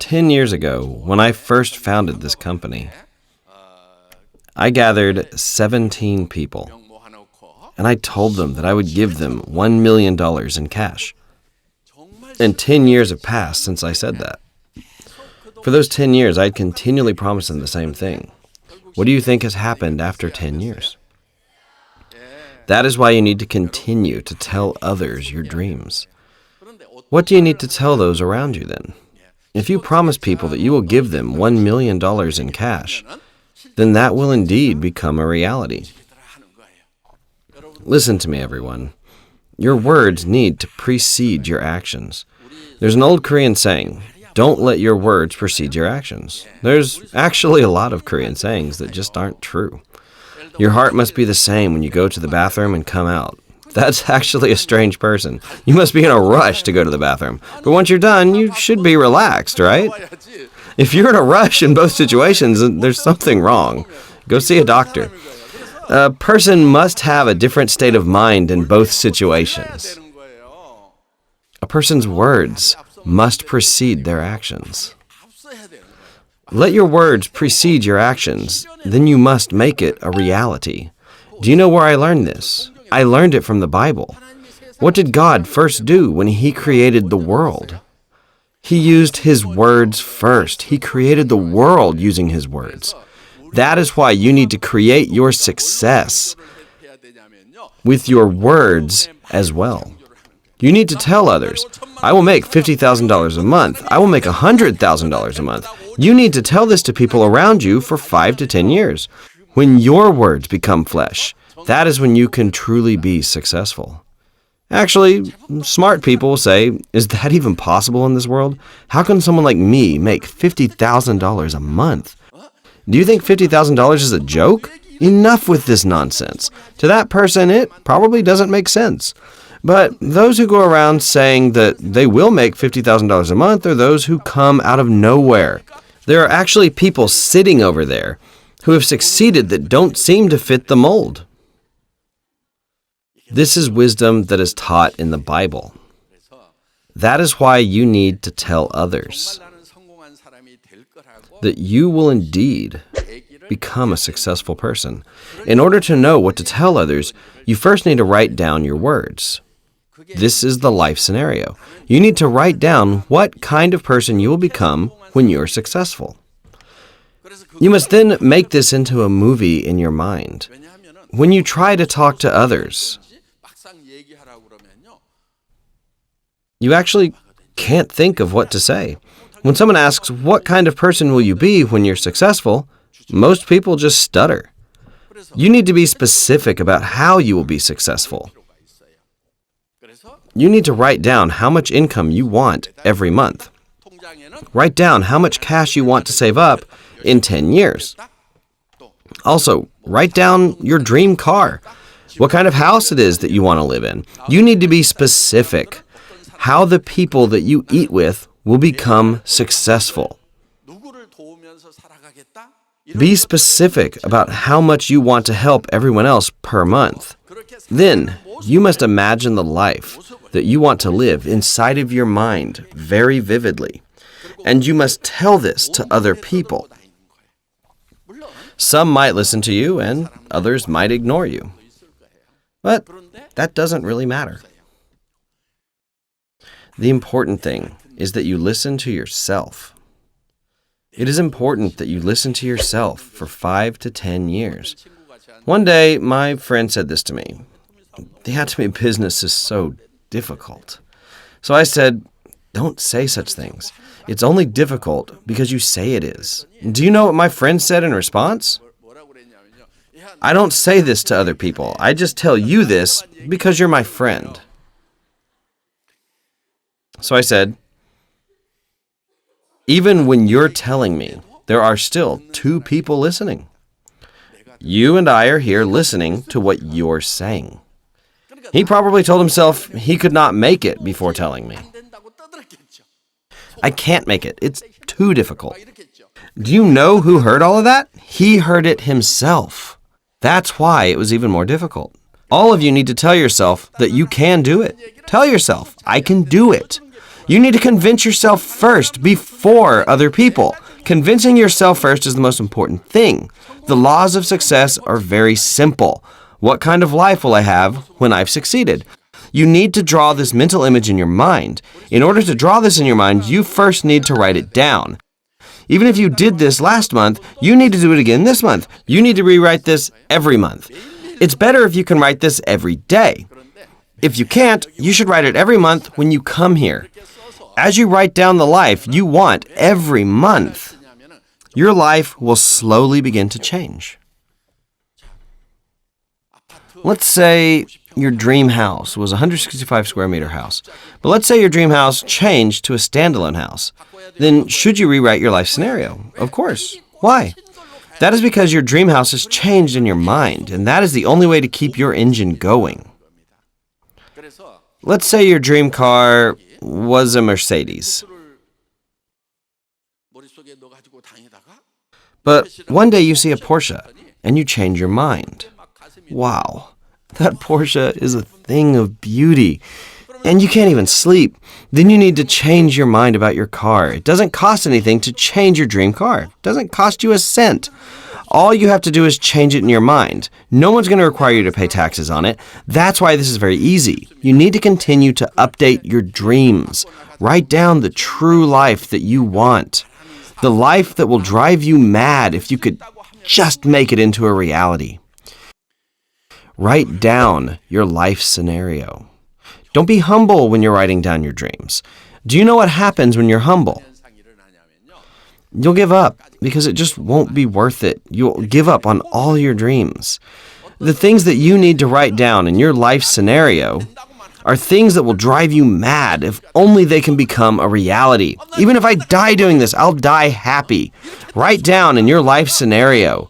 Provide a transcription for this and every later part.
10 years ago, when I first founded this company, I gathered 17 people, and I told them that I would give them $1 million in cash. And 10 years have passed since I said that. For those 10 years, I had continually promised them the same thing. What do you think has happened after 10 years? That is why you need to continue to tell others your dreams. What do you need to tell those around you then? If you promise people that you will give them $1 million in cash, then that will indeed become a reality. Listen to me, everyone. Your words need to precede your actions. There's an old Korean saying, don't let your words precede your actions. There's actually a lot of Korean sayings that just aren't true. Your heart must be the same when you go to the bathroom and come out. That's actually a strange person. You must be in a rush to go to the bathroom. But once you're done, you should be relaxed, right? If you're in a rush in both situations, there's something wrong. Go see a doctor. A person must have a different state of mind in both situations. A person's words must precede their actions. Let your words precede your actions, then you must make it a reality. Do you know where I learned this? I learned it from the Bible. What did God first do when He created the world? He used His words first. He created the world using His words. That is why you need to create your success with your words as well. You need to tell others, I will make $50,000 a month. I will make $100,000 a month. You need to tell this to people around you for 5 to 10 years. When your words become flesh, that is when you can truly be successful. Actually, smart people will say, is that even possible in this world? How can someone like me make $50,000 a month? Do you think $50,000 is a joke? Enough with this nonsense. To that person, it probably doesn't make sense. But those who go around saying that they will make $50,000 a month are those who come out of nowhere. There are actually people sitting over there who have succeeded that don't seem to fit the mold. This is wisdom that is taught in the Bible. That is why you need to tell others that you will indeed become a successful person. In order to know what to tell others, you first need to write down your words. This is the life scenario. You need to write down what kind of person you will become when you're successful. You must then make this into a movie in your mind. When you try to talk to others, you actually can't think of what to say. When someone asks, what kind of person will you be when you're successful? Most people just stutter. You need to be specific about how you will be successful. You need to write down how much income you want every month. Write down how much cash you want to save up in 10 years. Also, write down your dream car, what kind of house it is that you want to live in. You need to be specific. How the people that you eat with will become successful. Be specific about how much you want to help everyone else per month. Then, you must imagine the life that you want to live inside of your mind very vividly. And you must tell this to other people. Some might listen to you and others might ignore you. But that doesn't really matter. The important thing is that you listen to yourself. It is important that you listen to yourself for 5 to 10 years. One day, my friend said this to me. The ATOMY business is so difficult. So I said, don't say such things. It's only difficult because you say it is. Do you know what my friend said in response? I don't say this to other people. I just tell you this because you're my friend. So I said, even when you're telling me, there are still 2 people listening. You and I are here listening to what you're saying. He probably told himself he could not make it before telling me. I can't make it. It's too difficult. Do you know who heard all of that? He heard it himself. That's why it was even more difficult. All of you need to tell yourself that you can do it. Tell yourself, I can do it. You need to convince yourself first before other people. Convincing yourself first is the most important thing. The laws of success are very simple. What kind of life will I have when I've succeeded? You need to draw this mental image in your mind. In order to draw this in your mind, you first need to write it down. Even if you did this last month, you need to do it again this month. You need to rewrite this every month. It's better if you can write this every day. If you can't, you should write it every month when you come here. As you write down the life you want every month, your life will slowly begin to change. Let's say your dream house was a 165 square meter house. But let's say your dream house changed to a standalone house. Then should you rewrite your life scenario? Of course. Why? That is because your dream house has changed in your mind, and that is the only way to keep your engine going. Let's say your dream car was a Mercedes. But one day you see a Porsche, and you change your mind. Wow, that Porsche is a thing of beauty, and you can't even sleep. Then you need to change your mind about your car. It doesn't cost anything to change your dream car. It doesn't cost you a cent. All you have to do is change it in your mind. No one's going to require you to pay taxes on it. That's why this is very easy. You need to continue to update your dreams. Write down the true life that you want. The life that will drive you mad if you could just make it into a reality. Write down your life scenario. Don't be humble when you're writing down your dreams. Do you know what happens when you're humble? You'll give up because it just won't be worth it. You'll give up on all your dreams. The things that you need to write down in your life scenario are things that will drive you mad if only they can become a reality. Even if I die doing this, I'll die happy. Write down in your life scenario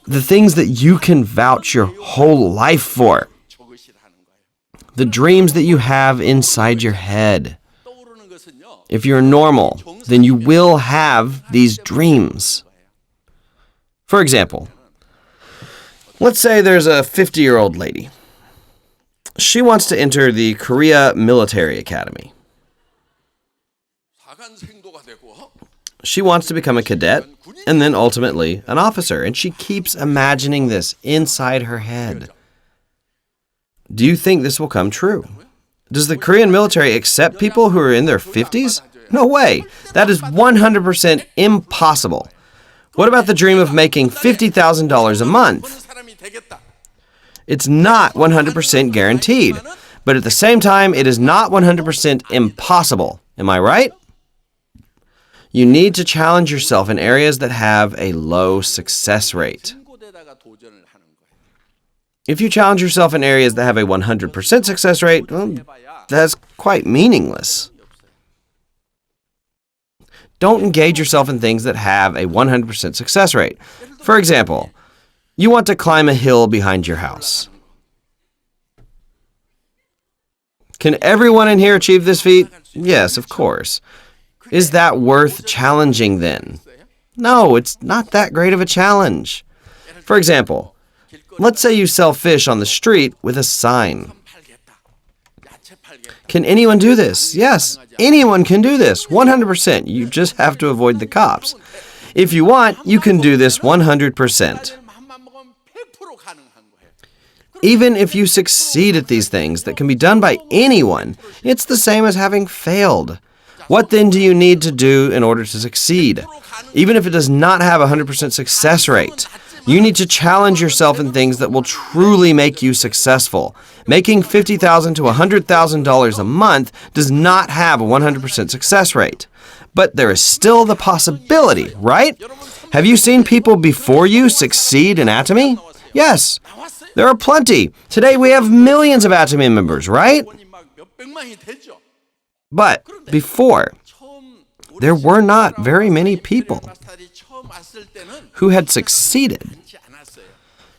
the things that you can vouch your whole life for. The dreams that you have inside your head. If you're normal, then you will have these dreams. For example, let's say there's a 50-year-old lady. She wants to enter the Korea Military Academy. She wants to become a cadet and then ultimately an officer, and she keeps imagining this inside her head. Do you think this will come true? Does the Korean military accept people who are in their 50s? No way. That is 100% impossible. What about the dream of making $50,000 a month? It's not 100% guaranteed, but at the same time, it is not 100% impossible. Am I right? You need to challenge yourself in areas that have a low success rate. If you challenge yourself in areas that have a 100% success rate, well, that's quite meaningless. Don't engage yourself in things that have a 100% success rate. For example, you want to climb a hill behind your house. Can everyone in here achieve this feat? Yes, of course. Is that worth challenging then? No, it's not that great of a challenge. For example, let's say you sell fish on the street with a sign. Can anyone do this? Yes, anyone can do this, 100%. You just have to avoid the cops. If you want, you can do this 100%. Even if you succeed at these things that can be done by anyone, it's the same as having failed. What then do you need to do in order to succeed? Even if it does not have a 100% success rate, you need to challenge yourself in things that will truly make you successful. Making $50,000 to $100,000 a month does not have a 100% success rate. But there is still the possibility, right? Have you seen people before you succeed in ATOMY? Yes, there are plenty. Today we have millions of ATOMY members, right? But before, there were not very many people who had succeeded.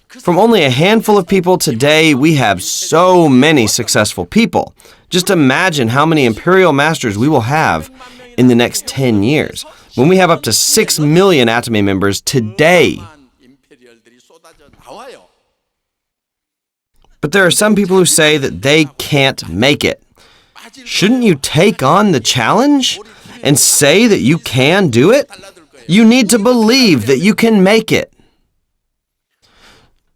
From only a handful of people today, we have so many successful people. Just imagine how many Imperial Masters we will have in the next 10 years, when we have up to 6 million ATOMY members today. But there are some people who say that they can't make it. Shouldn't you take on the challenge and say that you can do it? You need to believe that you can make it.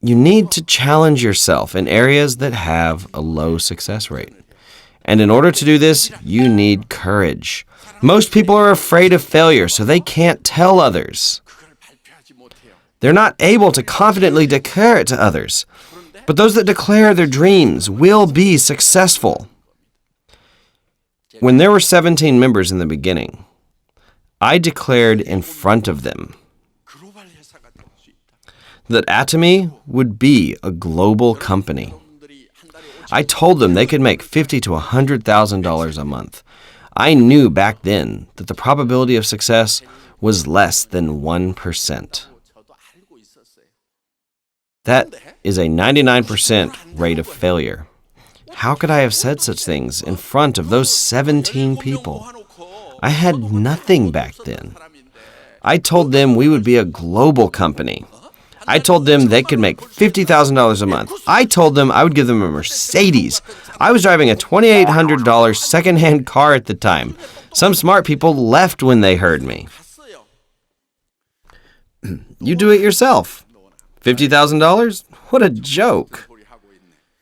You need to challenge yourself in areas that have a low success rate. And in order to do this, you need courage. Most people are afraid of failure, so they can't tell others. They're not able to confidently declare it to others. But those that declare their dreams will be successful. When there were 17 members in the beginning, I declared in front of them that ATOMY would be a global company. I told them they could make $50,000 to $100,000 a month. I knew back then that the probability of success was less than 1%. That is a 99% rate of failure. How could I have said such things in front of those 17 people? I had nothing back then. I told them we would be a global company. I told them they could make $50,000 a month. I told them I would give them a Mercedes. I was driving a $2,800 secondhand car at the time. Some smart people left when they heard me. You do it yourself. $50,000? What a joke.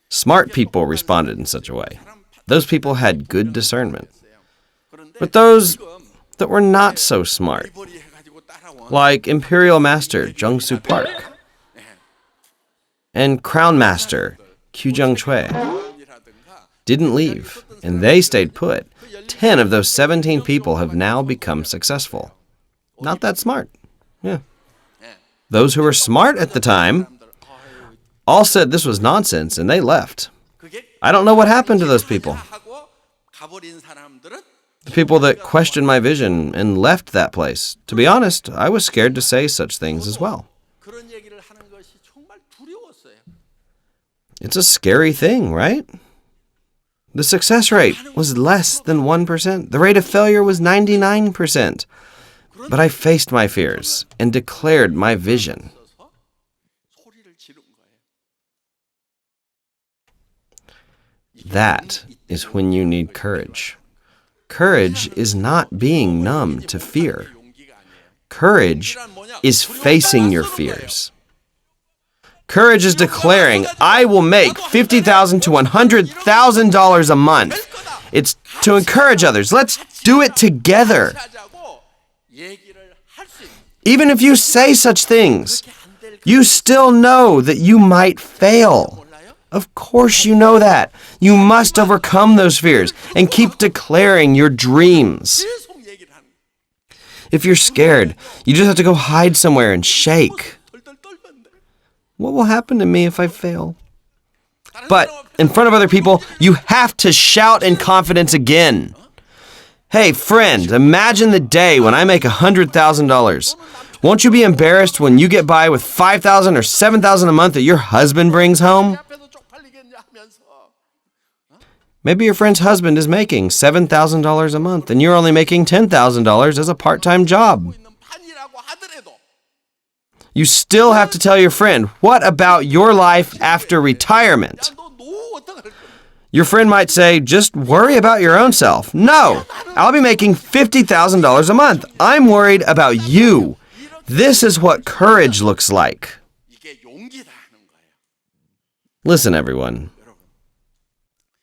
Smart people responded in such a way. Those people had good discernment. But those that were not so smart, like Imperial Master Jung-Soo Park and Crown Master Kyujung Choi, didn't leave, and they stayed put. 10 of those 17 people have now become successful. Not that smart. Yeah. Those who were smart at the time all said this was nonsense, and they left. I don't know what happened to those people. The people that questioned my vision and left that place. To be honest, I was scared to say such things as well. It's a scary thing, right? The success rate was less than 1%. The rate of failure was 99%. But I faced my fears and declared my vision. That is when you need courage. Courage is not being numb to fear. Courage is facing your fears. Courage is declaring, I will make $50,000 to $100,000 a month. It's to encourage others. Let's do it together. Even if you say such things, you still know that you might fail. Of course you know that. You must overcome those fears and keep declaring your dreams. If you're scared, you just have to go hide somewhere and shake. What will happen to me if I fail? But in front of other people, you have to shout in confidence again. Hey, friend, imagine the day when I make $100,000. Won't you be embarrassed when you get by with $5,000 or $7,000 a month that your husband brings home? Maybe your friend's husband is making $7,000 a month and you're only making $10,000 as a part-time job. You still have to tell your friend, what about your life after retirement? Your friend might say, just worry about your own self. No, I'll be making $50,000 a month. I'm worried about you. This is what courage looks like. Listen, everyone.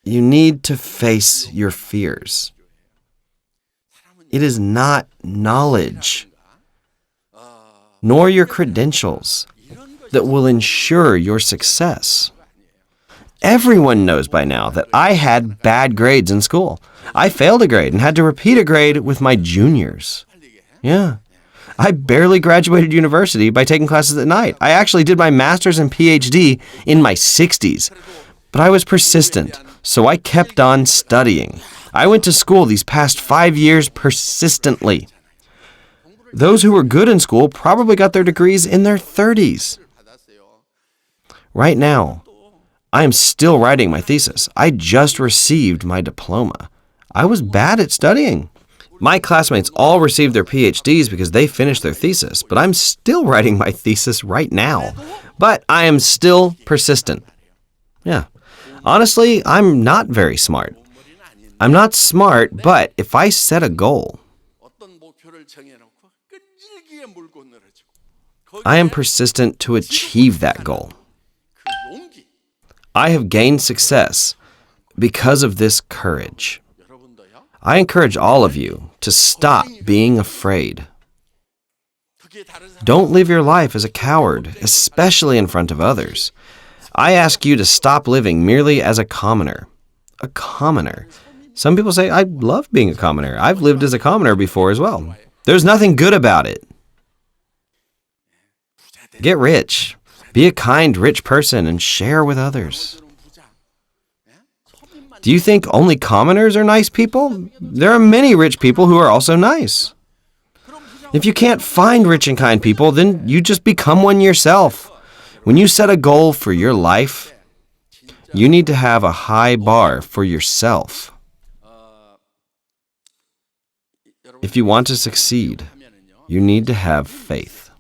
You need to face your fears. It is not knowledge, nor your credentials, that will ensure your success. Everyone knows by now that I had bad grades in school. I failed a grade and had to repeat a grade with my juniors. Yeah. I barely graduated university by taking classes at night. I actually did my master's and PhD in my 60s. But I was persistent, so I kept on studying. I went to school these past 5 years persistently. Those who were good in school probably got their degrees in their 30s. Right now, I am still writing my thesis. I just received my diploma. I was bad at studying. My classmates all received their PhDs because they finished their thesis, but I'm still writing my thesis right now. But I am still persistent. Yeah. Honestly, I'm not very smart. I'm not smart, but if I set a goal, I am persistent to achieve that goal. I have gained success because of this courage. I encourage all of you to stop being afraid. Don't live your life as a coward, especially in front of others. I ask you to stop living merely as a commoner. A commoner. Some people say, I love being a commoner. I've lived as a commoner before as well. There's nothing good about it. Get rich. Be a kind, rich person and share with others. Do you think only commoners are nice people? There are many rich people who are also nice. If you can't find rich and kind people, then you just become one yourself. When you set a goal for your life, you need to have a high bar for yourself. If you want to succeed, you need to have faith.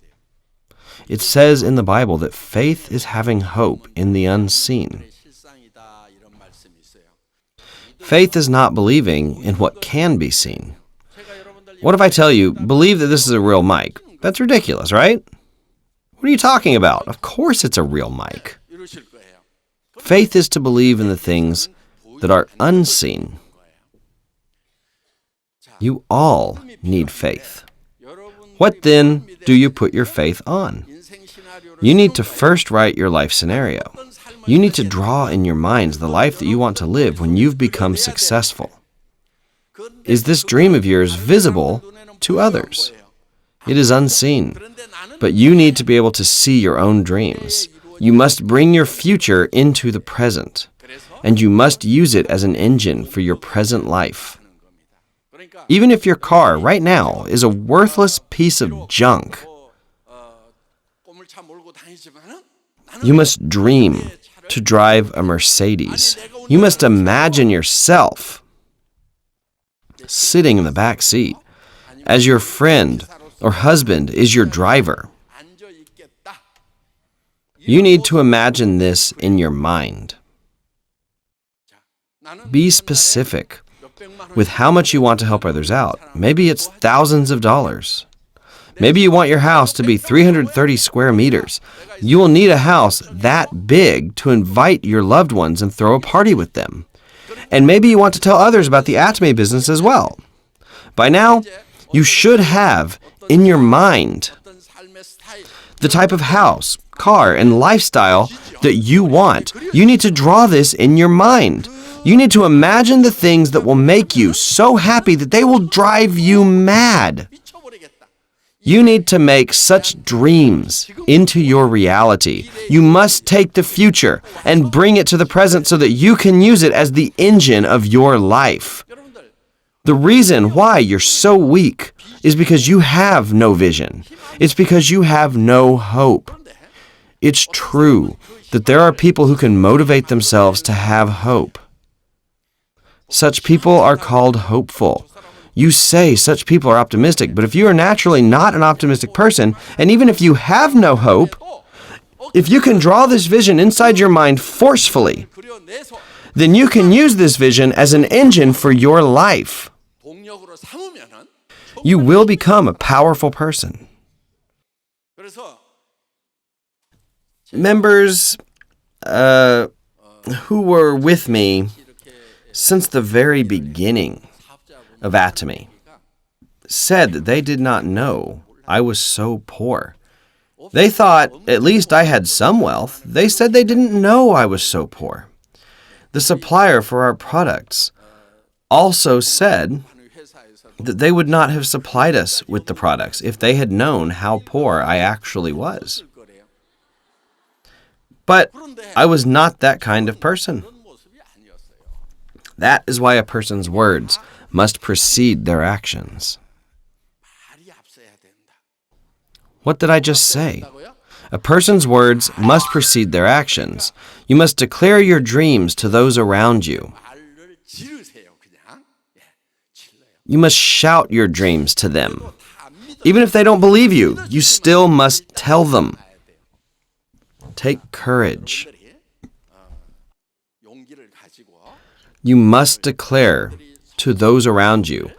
It says in the Bible that faith is having hope in the unseen. Faith is not believing in what can be seen. What if I tell you, believe that this is a real mic? That's ridiculous, right? What are you talking about? Of course it's a real mic. Faith is to believe in the things that are unseen. You all need faith. What then do you put your faith on? You need to first write your life scenario. You need to draw in your minds the life that you want to live when you've become successful. Is this dream of yours visible to others? It is unseen, but you need to be able to see your own dreams. You must bring your future into the present, and you must use it as an engine for your present life. Even if your car right now is a worthless piece of junk, you must dream to drive a Mercedes. You must imagine yourself sitting in the back seat as your friend or husband is your driver. You need to imagine this in your mind. Be specific with how much you want to help others out. Maybe it's thousands of dollars. Maybe you want your house to be 330 square meters. You will need a house that big to invite your loved ones and throw a party with them. And maybe you want to tell others about the ATOMY business as well. By now, you should have in your mind the type of house, car, and lifestyle that you want. You need to draw this in your mind. You need to imagine the things that will make you so happy that they will drive you mad. You need to make such dreams into your reality. You must take the future and bring it to the present so that you can use it as the engine of your life. The reason why you're so weak is because you have no vision. It's because you have no hope. It's true that there are people who can motivate themselves to have hope. Such people are called hopeful. You say such people are optimistic, but if you are naturally not an optimistic person, and even if you have no hope, if you can draw this vision inside your mind forcefully, then you can use this vision as an engine for your life. You will become a powerful person. Members who were with me since the very beginning of ATOMY said that they did not know I was so poor. They thought at least I had some wealth. They said they didn't know I was so poor. The supplier for our products also said that they would not have supplied us with the products if they had known how poor I actually was. But I was not that kind of person. That is why a person's words must precede their actions. What did I just say? A person's words must precede their actions. You must declare your dreams to those around you. You must shout your dreams to them. Even if they don't believe you, you still must tell them. Take courage. You must declare to those around you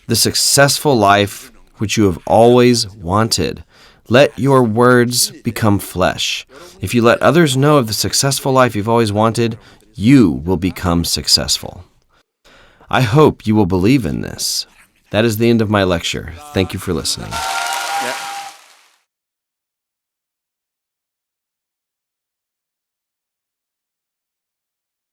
the successful life which you have always wanted. Let your words become flesh. If you let others know of the successful life you've always wanted, you will become successful. I hope you will believe in this. That is the end of my lecture. Thank you for listening.